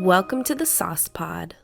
Welcome to the Sauce Pod.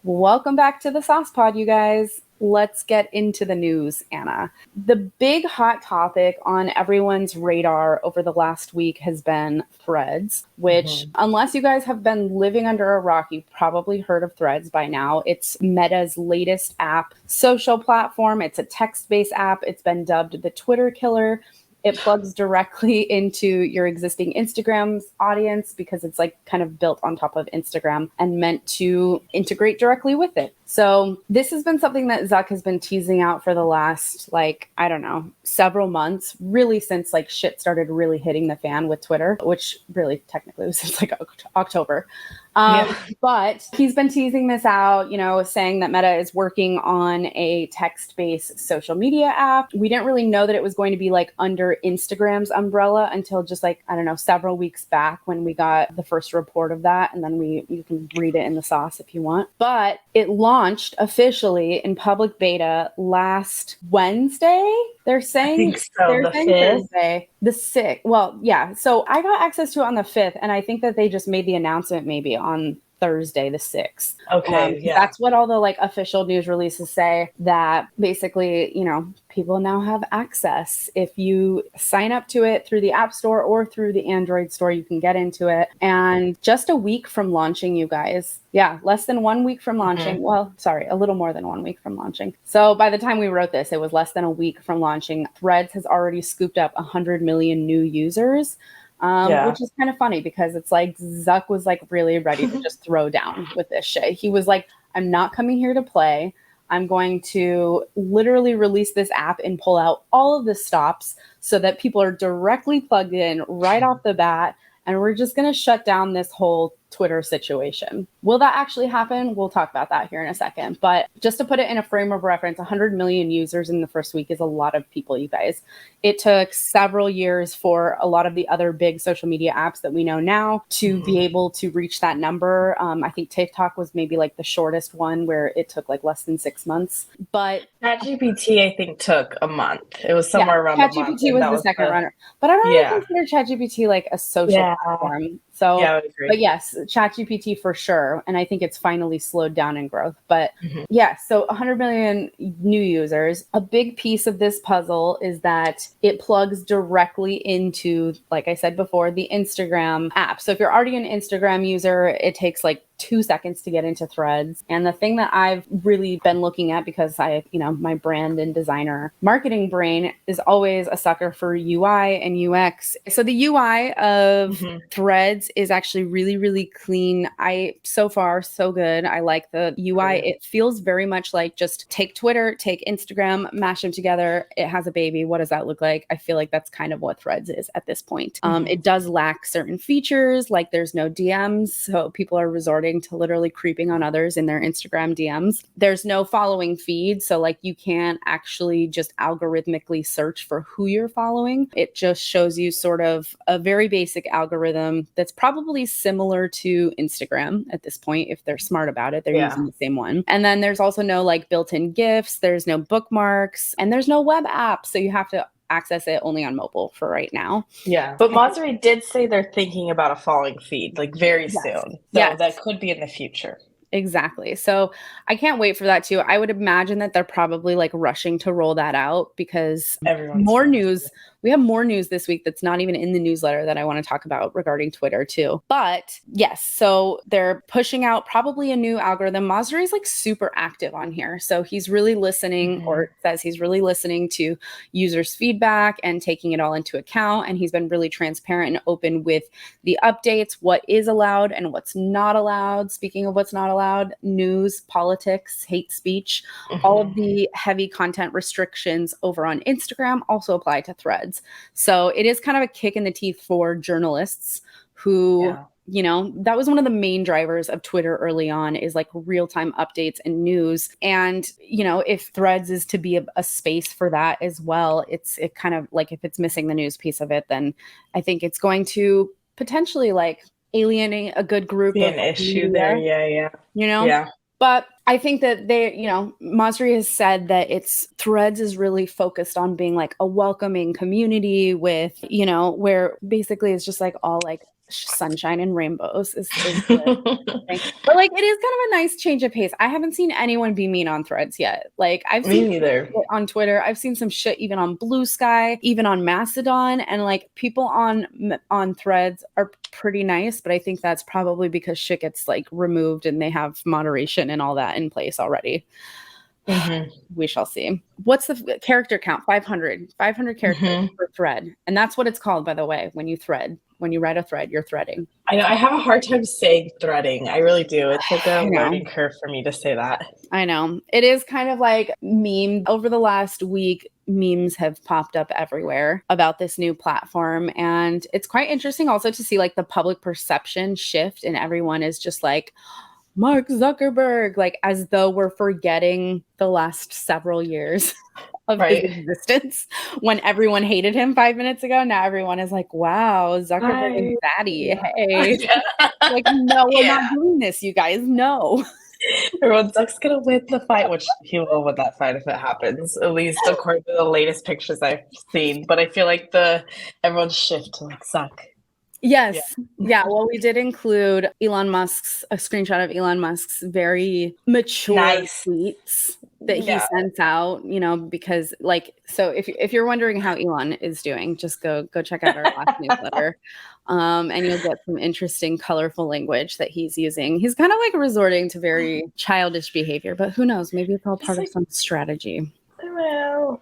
Welcome back to the Sauce Pod, you guys. Let's get into the news, Anna. The big hot topic on everyone's radar over the last week has been Threads, which, unless you guys have been living under a rock, you've probably heard of Threads by now. It's Meta's latest app, social platform. It's a text-based app. It's been dubbed the Twitter killer. It plugs directly into your existing Instagram's audience because it's like kind of built on top of Instagram and meant to integrate directly with it. So this has been something that Zuck has been teasing out for the last, several months, really since like shit started really hitting the fan with Twitter, which really technically was since like October. But he's been teasing this out, saying that Meta is working on a text-based social media app. We didn't really know that it was going to be like under Instagram's umbrella until just several weeks back when we got the first report of that. And then you can read it in the sauce if you want. But it launched officially in public beta last Wednesday. They're saying, I think so, they're the saying 5th. Thursday, the 6th. Well, yeah. So I got access to it on the 5th, and I think that they just made the announcement maybe on Thursday, the 6th. Okay, That's what all the official news releases say, that basically, people now have access. If you sign up to it through the App Store or through the Android store, you can get into it. And just a week from launching, you guys. Yeah, less than 1 week from launching. Well, sorry, a little more than 1 week from launching. So by the time we wrote this, it was less than a week from launching. Threads has already scooped up 100 million new users. Which is kind of funny because it's like Zuck was like really ready to just throw down with this shit. He was like, I'm not coming here to play. I'm going to literally release this app and pull out all of the stops so that people are directly plugged in right off the bat. And we're just going to shut down this whole Twitter situation. Will that actually happen? We'll talk about that here in a second. But just to put it in a frame of reference, 100 million users in the first week is a lot of people, you guys. It took several years for a lot of the other big social media apps that we know now to be able to reach that number. I think TikTok was maybe like the shortest one where it took like less than 6 months. But ChatGPT, I think, took a month. It was somewhere around a month. ChatGPT was the second runner. But I don't really consider ChatGPT like a social platform. So, I would agree. But yes, ChatGPT for sure. And I think it's finally slowed down in growth. But so 100 million new users. A big piece of this puzzle is that it plugs directly into, like I said before, the Instagram app. So if you're already an Instagram user, it takes like 2 seconds to get into Threads. And the thing that I've really been looking at, because my brand and designer marketing brain is always a sucker for UI and UX. So the UI of Threads is actually really, really clean. So far, so good. I like the UI. It feels very much like just take Twitter, take Instagram, mash them together. It has a baby. What does that look like? I feel like that's kind of what Threads is at this point. It does lack certain features, like there's no DMs. So people are resorting to literally creeping on others in their Instagram DMs. There's no following feed. So like you can't actually just algorithmically search for who you're following. It just shows you sort of a very basic algorithm that's probably similar to Instagram at this point. If they're smart about it, they're using the same one. And then there's also no like built-in GIFs. There's no bookmarks and there's no web app. So you have to access it only on mobile for right now. Yeah. But Mozzie did say they're thinking about a following feed like very soon. So that could be in the future. Exactly. So I can't wait for that too. I would imagine that they're probably like rushing to roll that out because more news. We have more news this week that's not even in the newsletter that I want to talk about regarding Twitter too. But yes, so they're pushing out probably a new algorithm. Masri is like super active on here. So he's really listening or says he's really listening to users' feedback and taking it all into account. And he's been really transparent and open with the updates, what is allowed and what's not allowed. Speaking of what's not allowed, news, politics, hate speech, all of the heavy content restrictions over on Instagram also apply to Threads. So it is kind of a kick in the teeth for journalists who, that was one of the main drivers of Twitter early on is like real-time updates and news. And, if Threads is to be a space for that as well, it kind of like if it's missing the news piece of it, then I think it's going to potentially like alienate a good group of an issue there. Yeah. But I think that Masri has said that Threads is really focused on being like a welcoming community with, where basically it's just like all like sunshine and rainbows is the thing. But like, it is kind of a nice change of pace. I haven't seen anyone be mean on Threads yet. Like, I've seen neither on Twitter. I've seen some shit even on Blue Sky, even on Mastodon, and like people on Threads are pretty nice. But I think that's probably because shit gets like removed and they have moderation and all that in place already. We shall see. What's the character count? 500 characters per thread. And that's what it's called, by the way, when you write a thread, you're threading. I know. I have a hard time saying threading. I really do. It's like a learning curve for me to say that. I know. It is kind of like meme. Over the last week, memes have popped up everywhere about this new platform. And it's quite interesting also to see like the public perception shift, and everyone is just like, Mark Zuckerberg, like as though we're forgetting the last several years of his existence when everyone hated him 5 minutes ago. Now everyone is like, wow, Zuckerberg is daddy. Hey, like, no, we're not doing this, you guys. No. Everyone, Zuck's gonna win the fight, which he will win that fight if it happens, at least according to the latest pictures I've seen. But I feel like everyone's shift to like Zuck. Yes. Yeah. Well, we did include a screenshot of Elon Musk's very mature tweets that he sends out, because like, so if you're wondering how Elon is doing, just go check out our last newsletter. And you'll get some interesting, colorful language that he's using. He's kind of like resorting to very childish behavior, but who knows? Maybe it's all part of some strategy. Well,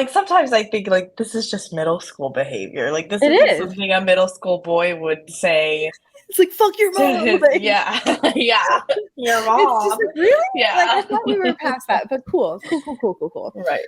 sometimes I think like this is just middle school behavior. Like this is something a middle school boy would say. It's like, fuck your mom. Yeah. Your mom. It's just like, really? Yeah. Like, I thought we were past that, but cool. Right.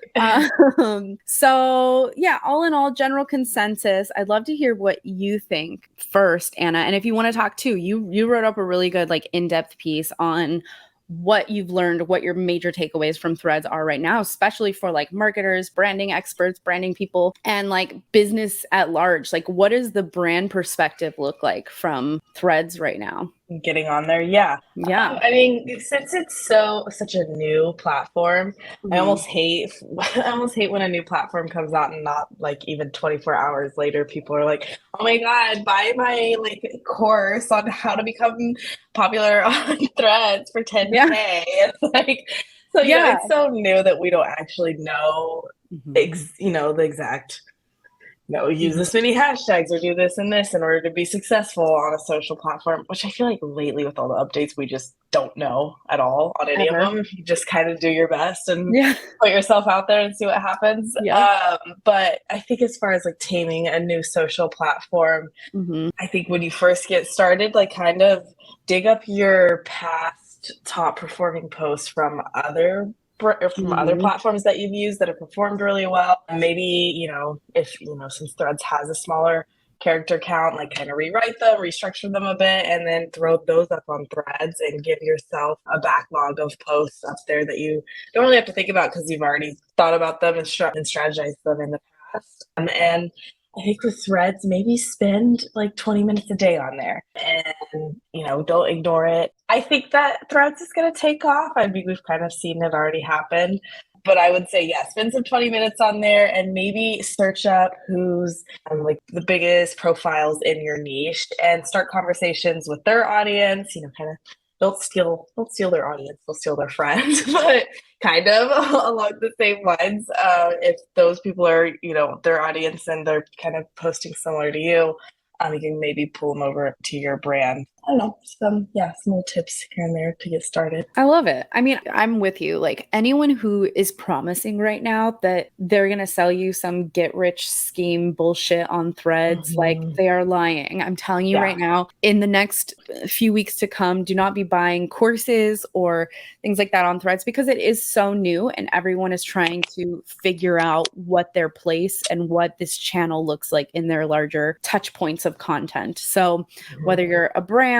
So yeah, all in all, general consensus. I'd love to hear what you think first, Anna. And if you want to talk too, you wrote up a really good, like, in-depth piece on what you've learned, what your major takeaways from Threads are right now, especially for like marketers, branding experts, branding people, and like business at large. Like, what does the brand perspective look like from Threads right now? Getting on there. Yeah. I mean, since it's such a new platform, I almost hate when a new platform comes out and not like even 24 hours later, people are like, oh my God, buy my like course on how to become popular on Threads for 10K. It's like, so it's so new that we don't actually know, the exact, use this many hashtags or do this and this in order to be successful on a social platform, which I feel like lately with all the updates, we just don't know at all on any of them. You just kind of do your best and put yourself out there and see what happens. But I think as far as like taming a new social platform, I think when you first get started, like kind of dig up your past top performing posts from other platforms that you've used that have performed really well. Maybe, if, since Threads has a smaller character count, like kind of rewrite them, restructure them a bit, and then throw those up on Threads and give yourself a backlog of posts up there that you don't really have to think about because you've already thought about them and strategized them in the past. And I think with Threads, maybe spend like 20 minutes a day on there and, don't ignore it. I think that Threads is going to take off. I mean, we've kind of seen it already happen. But I would say, spend some 20 minutes on there and maybe search up who's like the biggest profiles in your niche and start conversations with their audience, kind of don't steal their audience, they'll steal their friends, but kind of along the same lines. If those people are, their audience and they're kind of posting similar to you, you can maybe pull them over to your brand. I don't know, some little tips here and there to get started. I love it. I mean, I'm with you. Like, anyone who is promising right now that they're going to sell you some get rich scheme bullshit on Threads, like, they are lying. I'm telling you right now, in the next few weeks to come, do not be buying courses or things like that on Threads because it is so new and everyone is trying to figure out what their place and what this channel looks like in their larger touch points of content. So whether you're a brand,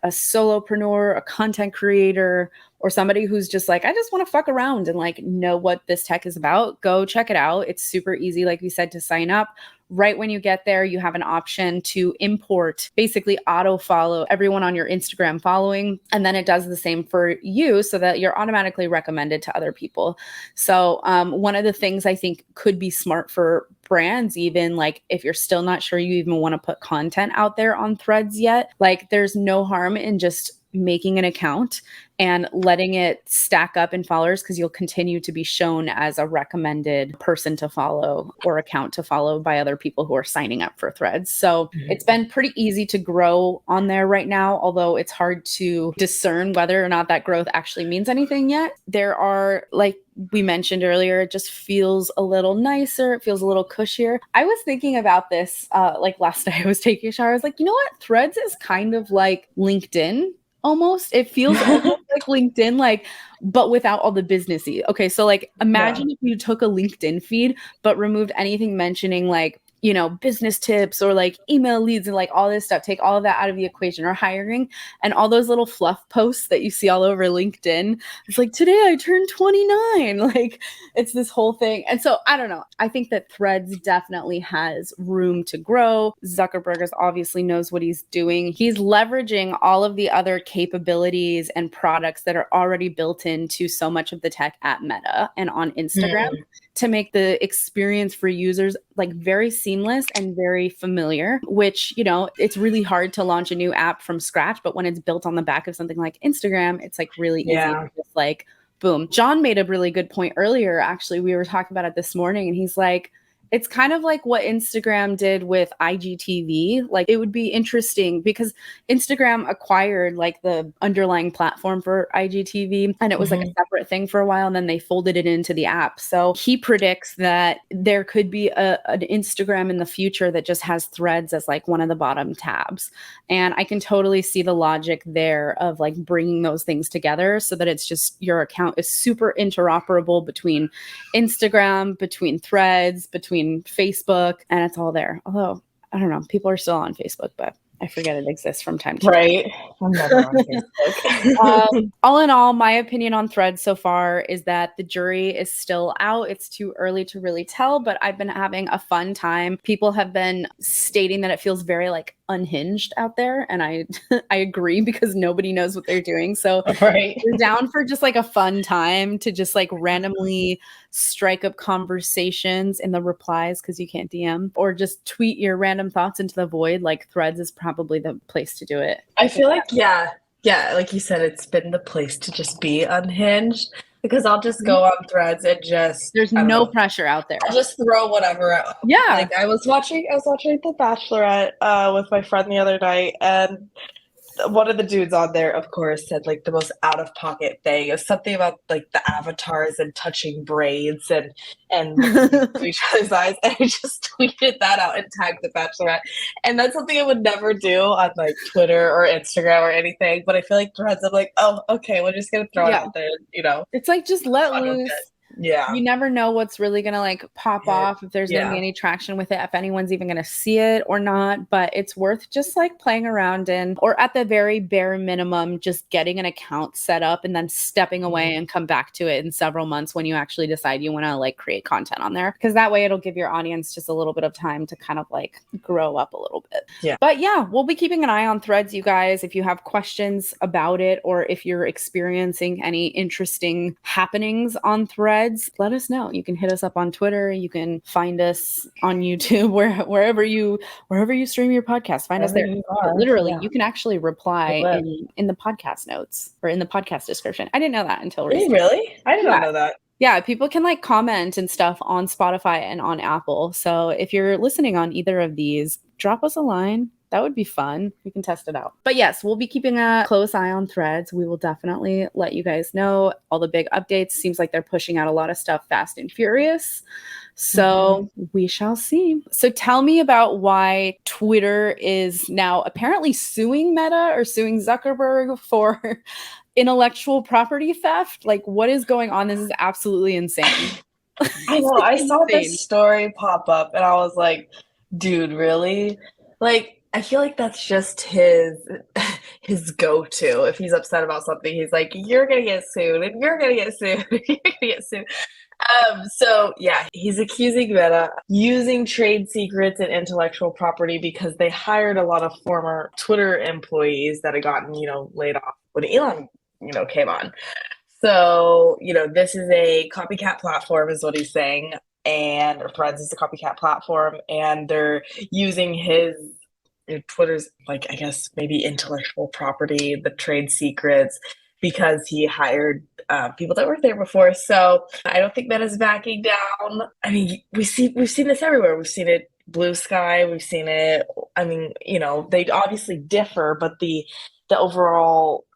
a solopreneur, a content creator, or somebody who's just like, I just want to fuck around and like know what this tech is about, go check it out. It's super easy, like we said, to sign up. Right when you get there, you have an option to import, basically auto follow everyone on your Instagram following. And then it does the same for you so that you're automatically recommended to other people. So one of the things I think could be smart for brands, even like if you're still not sure you even want to put content out there on Threads yet, like there's no harm in just making an account and letting it stack up in followers, because you'll continue to be shown as a recommended person to follow or account to follow by other people who are signing up for Threads. So it's been pretty easy to grow on there right now, although it's hard to discern whether or not that growth actually means anything yet. There are, like we mentioned earlier, it just feels a little nicer. It feels a little cushier. I was thinking about this like last night I was taking a shower. I was like, you know what? Threads is kind of like LinkedIn. Almost. It feels almost like LinkedIn, like, but without all the businessy. Okay, so like imagine if you took a LinkedIn feed, but removed anything mentioning like, you know, business tips or like email leads and like all this stuff. Take all of that out of the equation, or hiring, and all those little fluff posts that you see all over LinkedIn. It's like, today I turned 29. Like it's this whole thing. And so I don't know. I think that Threads definitely has room to grow. Zuckerberg obviously knows what he's doing. He's leveraging all of the other capabilities and products that are already built into so much of the tech at Meta and on Instagram to make the experience for users like very seamless and very familiar, which, you know, it's really hard to launch a new app from scratch, but when it's built on the back of something like Instagram, it's like really easy to just like, boom. John made a really good point earlier. Actually, we were talking about it this morning, and he's like, it's kind of like what Instagram did with IGTV. Like it would be interesting because Instagram acquired like the underlying platform for IGTV, and it was like a separate thing for a while, and then they folded it into the app. So he predicts that there could be an Instagram in the future that just has Threads as like one of the bottom tabs. And I can totally see the logic there of like bringing those things together so that it's just your account is super interoperable between Instagram, between Threads, between Facebook, and it's all there. Although, I don't know, people are still on Facebook, but I forget it exists from time to time. Right. I'm never on Facebook. All in all, my opinion on Threads so far is that the jury is still out. It's too early to really tell, but I've been having a fun time. People have been stating that it feels very like unhinged out there, and I I agree, because nobody knows what they're doing. So you're down for just like a fun time to just like randomly strike up conversations in the replies because you can't DM, or just tweet your random thoughts into the void. Like Threads is probably the place to do it. I feel like, yeah, like you said, it's been the place to just be unhinged, because I'll just go on Threads and just, there's no pressure out there. I'll just throw whatever out. Yeah. Like I was watching The Bachelorette with my friend the other night, and one of the dudes on there, of course, said like the most out of pocket thing. It was something about like the avatars and touching braids and looking into each other's eyes. And I just tweeted that out and tagged The Bachelorette. And that's something I would never do on like Twitter or Instagram or anything. But I feel like Threads, I'm like, oh, okay, we're just gonna throw it out there. You know, it's like just let loose. Yeah. You never know what's really going to like pop off, if there's going to be any traction with it, if anyone's even going to see it or not. But it's worth just like playing around in, or at the very bare minimum, just getting an account set up and then stepping away and come back to it in several months when you actually decide you want to like create content on there. Because that way it'll give your audience just a little bit of time to kind of like grow up a little bit. Yeah. But yeah, we'll be keeping an eye on Threads, you guys. If you have questions about it, or if you're experiencing any interesting happenings on Threads, let us know. You can hit us up on Twitter. You can find us on YouTube, wherever you stream your podcast. Find us there. Literally, you can actually reply in the podcast notes or in the podcast description. I didn't know that until recently. Really? I did not know that. Yeah, people can like comment and stuff on Spotify and on Apple. So if you're listening on either of these, drop us a line. That would be fun. We can test it out. But yes, we'll be keeping a close eye on Threads. We will definitely let you guys know all the big updates. Seems like they're pushing out a lot of stuff fast and furious. So we shall see. So tell me about why Twitter is now apparently suing Meta or suing Zuckerberg for intellectual property theft. Like, what is going on? This is absolutely insane. I know. I saw this story pop up and I was like, dude, really? Like, I feel like that's just his go-to. If he's upset about something, he's like, "You're gonna get sued, and you're gonna get sued, and you're gonna get sued." So yeah, he's accusing Meta using trade secrets and intellectual property because they hired a lot of former Twitter employees that had gotten, laid off when Elon, came on. So, this is a copycat platform, is what he's saying. And Threads is a copycat platform, and they're using his Twitter's, like, I guess maybe intellectual property, the trade secrets, because he hired people that worked there before. So I don't think Meta's backing down. I mean, we've seen this everywhere. We've seen it Blue Sky. We've seen it. I mean, they obviously differ, but the overall,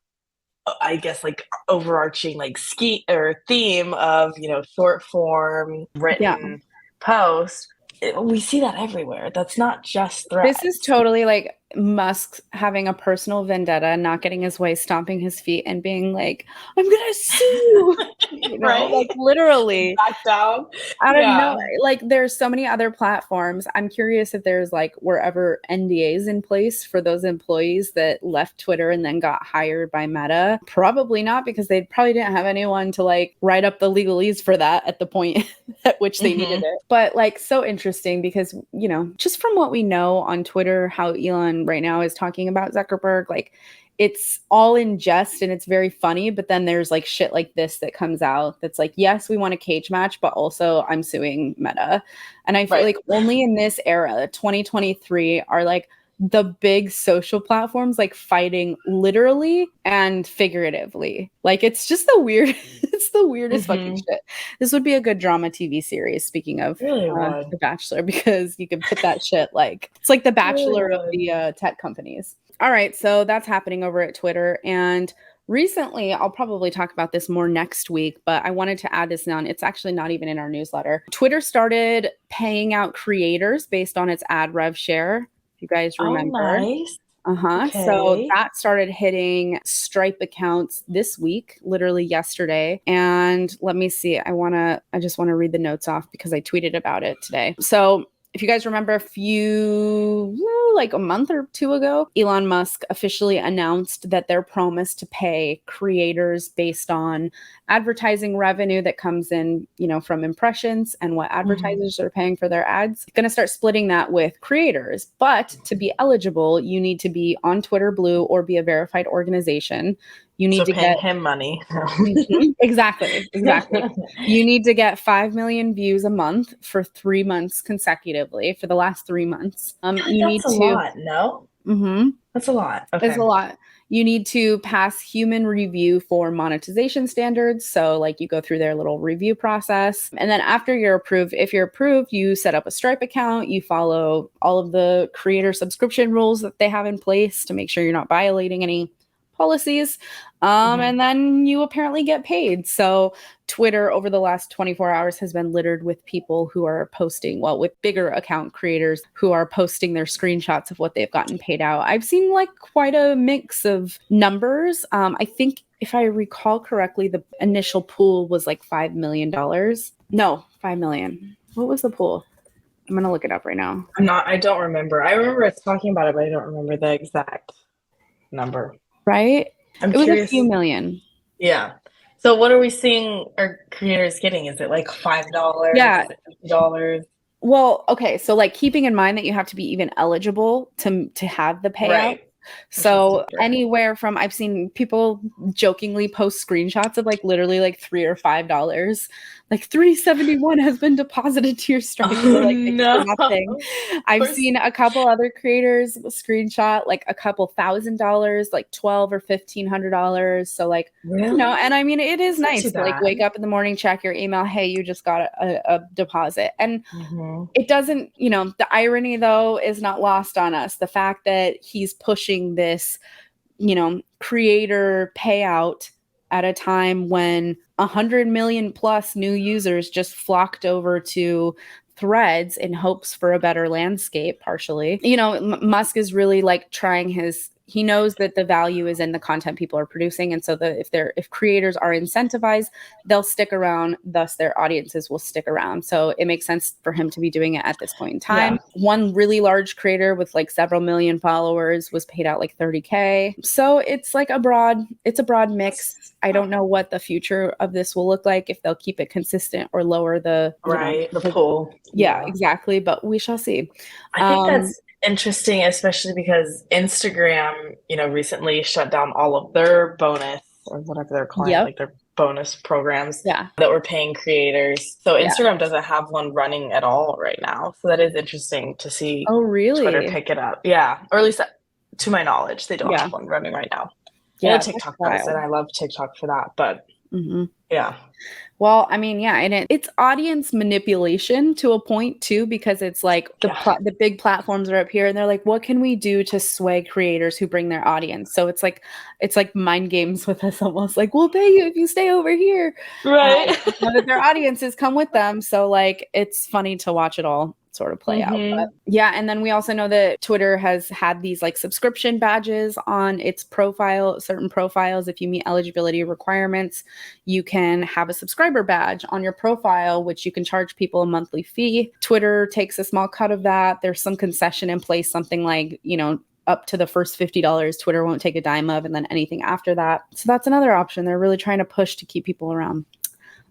I guess, like overarching like theme of short form written post. We see that everywhere. That's not just Threads. This is totally like Musk having a personal vendetta, not getting his way, stomping his feet, and being like, "I'm gonna sue," right? Like literally. Back down. I don't know. Like, there's so many other platforms. I'm curious if there's wherever NDAs in place for those employees that left Twitter and then got hired by Meta. Probably not, because they probably didn't have anyone to write up the legalese for that at the point at which they needed it. But so interesting because, just from what we know on Twitter, how Elon right now is talking about Zuckerberg, it's all in jest and it's very funny, but then there's shit like this that comes out that's yes, we want a cage match, but also I'm suing Meta. And I feel like only in this era, 2023, are the big social platforms fighting literally and figuratively. It's just it's the weirdest fucking shit. This would be a good drama TV series, speaking of The Bachelor, because you can put that shit it's like The Bachelor of the tech companies. All right, so that's happening over at Twitter. And recently, I'll probably talk about this more next week, but I wanted to add this on. It's actually not even in our newsletter. Twitter started paying out creators based on its ad rev share. If you guys remember. Oh, nice. Okay. So that started hitting Stripe accounts this week, literally yesterday. And let me see. I just want to read the notes off because I tweeted about it today. So if you guys remember a month or two ago, Elon Musk officially announced that their promise to pay creators based on advertising revenue that comes in, from impressions and what advertisers are paying for their ads. Going to start splitting that with creators. But to be eligible, you need to be on Twitter Blue or be a verified organization. You need to get him money. Exactly. You need to get 5 million views a month for 3 months consecutively for the last 3 months. That's a lot, no? That's a lot. Okay. It's a lot. You need to pass human review for monetization standards. So you go through their little review process. And then after you're approved, if you're approved, you set up a Stripe account. You follow all of the creator subscription rules that they have in place to make sure you're not violating any policies. And then you apparently get paid. So Twitter over the last 24 hours has been littered with people who are posting, with bigger account creators who are posting their screenshots of what they've gotten paid out. I've seen quite a mix of numbers. I think if I recall correctly, the initial pool was $5 million. No, 5 million. What was the pool? I'm going to look it up right now. I don't remember. I remember talking about it, but I don't remember the exact number. Right? I'm curious. Was a few million. Yeah. So what are we seeing our creators getting? Is it $5? Yeah. $50? Well, okay. So keeping in mind that you have to be even eligible to have the payout. Right. So anywhere from, I've seen people jokingly post screenshots of literally $3 or $5. $3.71 has been deposited to your Stripe. No. Nothing. I've seen a couple other creators screenshot a couple $1,000, $1,200 or $1,500. So really? And I mean, it is nice to wake up in the morning, check your email. Hey, you just got a deposit. And it doesn't, the irony though is not lost on us. The fact that he's pushing this, creator payout at a time when 100 million plus new users just flocked over to Threads in hopes for a better landscape, partially. Musk is really trying his he knows that the value is in the content people are producing. And so if creators are incentivized, they'll stick around, thus their audiences will stick around. So it makes sense for him to be doing it at this point in time. Yeah. One really large creator with like several million followers was paid out like $30K. So it's like a broad mix. I don't know what the future of this will look like, if they'll keep it consistent or lower the pool. Yeah, exactly. But we shall see. I think that's interesting, especially because Instagram, recently shut down all of their bonus or whatever they're calling it, like their bonus programs that were paying creators. So Instagram doesn't have one running at all right now. So that is interesting to see. Oh, really? Twitter pick it up. Yeah. Or at least to my knowledge, they don't have one running right now. Yeah, TikTok does, and I love TikTok for that. But yeah. Well, I mean, yeah, and it's audience manipulation to a point too, because it's like the big platforms are up here, and they're like, what can we do to sway creators who bring their audience? So it's like mind games with us, almost like, we'll pay you if you stay over here, right? Know that their audiences come with them. So like, it's funny to watch it all sort of play out. But yeah, and then we also know that Twitter has had these like subscription badges on its profile, certain profiles. If you meet eligibility requirements, you can have a subscriber badge on your profile, which you can charge people a monthly fee. Twitter takes a small cut of that. There's some concession in place, something like, up to the first $50, Twitter won't take a dime of, and then anything after that. So that's another option. They're really trying to push to keep people around.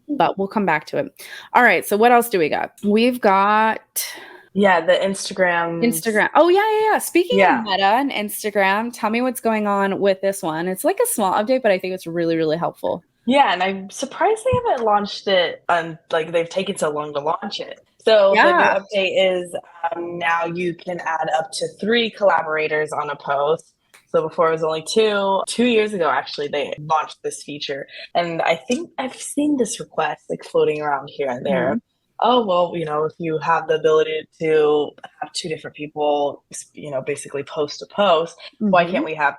But we'll come back to it. All right. So what else do we got? We've got... Yeah, the Instagram. Oh, yeah. Speaking of Meta and Instagram, tell me what's going on with this one. It's like a small update, but I think it's really, really helpful. Yeah, and I'm surprised they haven't launched it they've taken so long to launch it. So the new update is now you can add up to 3 collaborators on a post. So before it was only 2. 2 years ago, actually, they launched this feature. And I think I've seen this request like floating around here and there. Mm-hmm. Oh, well, if you have the ability to have 2 different people, basically post a post, why can't we have,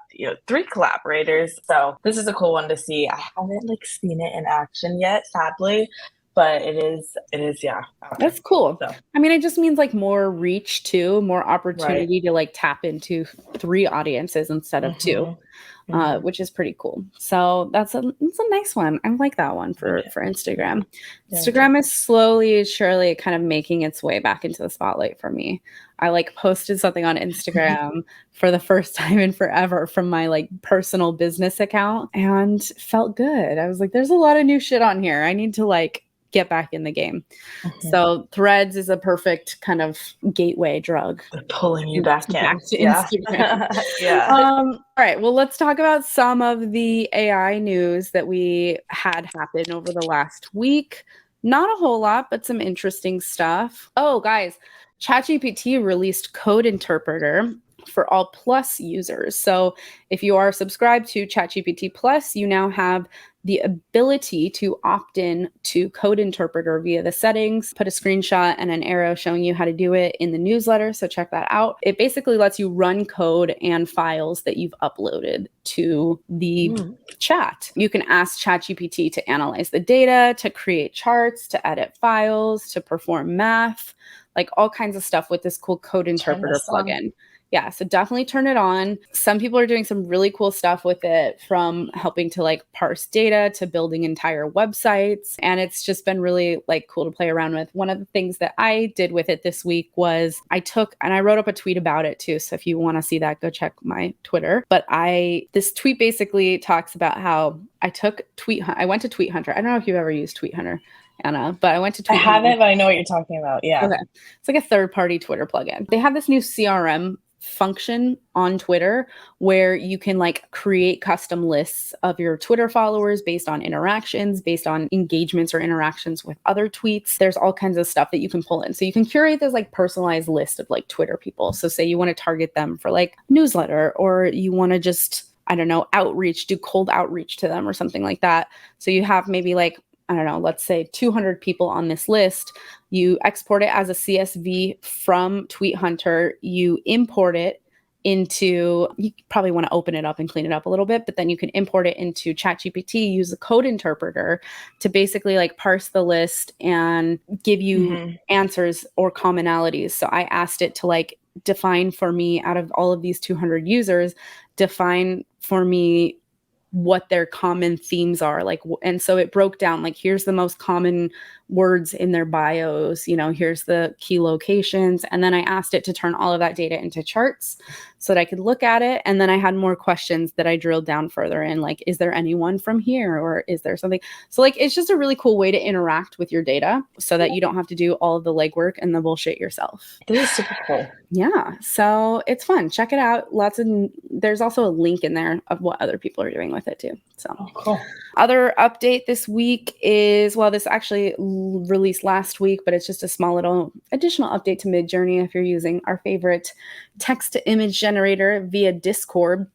3 collaborators? So this is a cool one to see. I haven't seen it in action yet, sadly. But it is, yeah. That's cool. So. I mean, it just means more reach too, more opportunity to tap into 3 audiences instead of 2, which is pretty cool. So it's a nice one. I like that one for Instagram. Yeah. Instagram is slowly, surely kind of making its way back into the spotlight for me. I posted something on Instagram for the first time in forever from my personal business account and felt good. I was like, there's a lot of new shit on here. I need to get back in the game. So Threads is a perfect kind of gateway drug. They're pulling you back to Instagram. All right. Well, let's talk about some of the AI news that we had happen over the last week. Not a whole lot, but some interesting stuff. Oh, guys, ChatGPT released Code Interpreter for all Plus users. So if you are subscribed to ChatGPT Plus, you now have the ability to opt in to Code Interpreter via the settings, put a screenshot and an arrow showing you how to do it in the newsletter. So check that out. It basically lets you run code and files that you've uploaded to the chat. You can ask ChatGPT to analyze the data, to create charts, to edit files, to perform math, all kinds of stuff with this cool Code Interpreter plugin. Yeah, so definitely turn it on. Some people are doing some really cool stuff with it, from helping to parse data to building entire websites. And it's just been really cool to play around with. One of the things that I did with it this week was I wrote up a tweet about it too. So if you want to see that, go check my Twitter. But this tweet basically talks about how I went to Tweet Hunter. I don't know if you've ever used Tweet Hunter, Anna, but I went to Tweet Hunter. I haven't, but I know what you're talking about. Yeah. Okay. It's a third-party Twitter plugin. They have this new CRM function on Twitter where you can create custom lists of your Twitter followers based on interactions, based on engagements or interactions with other tweets. There's all kinds of stuff that you can pull in. So you can curate this personalized list of Twitter people. So say you want to target them for newsletter, or you want to just, do cold outreach to them or something like that. So you have maybe let's say 200 people on this list. You export it as a CSV from Tweet Hunter. You import it you probably want to open it up and clean it up a little bit, but then you can import it into ChatGPT, use the Code Interpreter to basically parse the list and give you answers or commonalities. So I asked it to define for me, out of all of these 200 users, define for me what their common themes are. Like, and so it broke down, like, here's the most common words in their bios, you know, here's the key locations. And then I asked it to turn all of that data into charts so that I could look at it. And then I had more questions that I drilled down further in, like, is there anyone from here, or is there something? So like, it's just a really cool way to interact with your data so that you don't have to do all of the legwork and the bullshit yourself. This is super cool. Yeah. So it's fun. Check it out. There's also a link in there of what other people are doing with it too. So cool. Other update this week is, well, this actually released last week, but it's just a small little additional update to Midjourney if you're using our favorite text to image generator via Discord.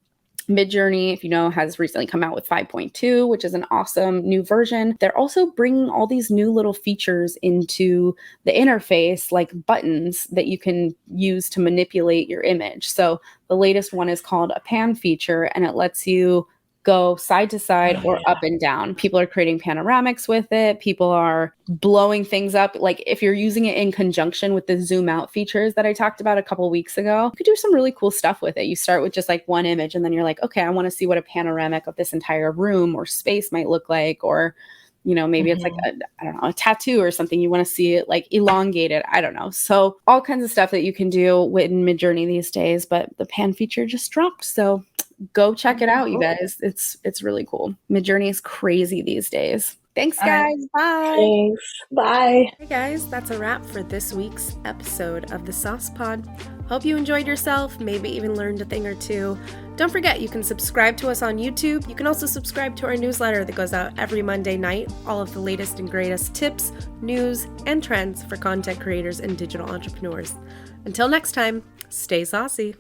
Midjourney, if you know, has recently come out with 5.2, which is an awesome new version. They're also bringing all these new little features into the interface, like buttons that you can use to manipulate your image. So the latest one is called a pan feature, and it lets you go side to side or up and down. People are creating panoramics with it. People are blowing things up. Like if you're using it in conjunction with the zoom out features that I talked about a couple weeks ago, you could do some really cool stuff with it. You start with just like one image, and then you're like, okay, I want to see what a panoramic of this entire room or space might look like. Or, you know, maybe it's like a tattoo or something. You want to see it like elongated. I don't know. So all kinds of stuff that you can do with Midjourney these days, but the pan feature just dropped. So go check it out, you guys. It's really cool. Midjourney is crazy these days. Thanks, guys. Bye. Thanks. Bye. Hey guys, that's a wrap for this week's episode of the Sauce Pod. Hope you enjoyed yourself, maybe even learned a thing or two. Don't forget, you can subscribe to us on YouTube. You can also subscribe to our newsletter that goes out every Monday night. All of the latest and greatest tips, news, and trends for content creators and digital entrepreneurs. Until next time, stay saucy.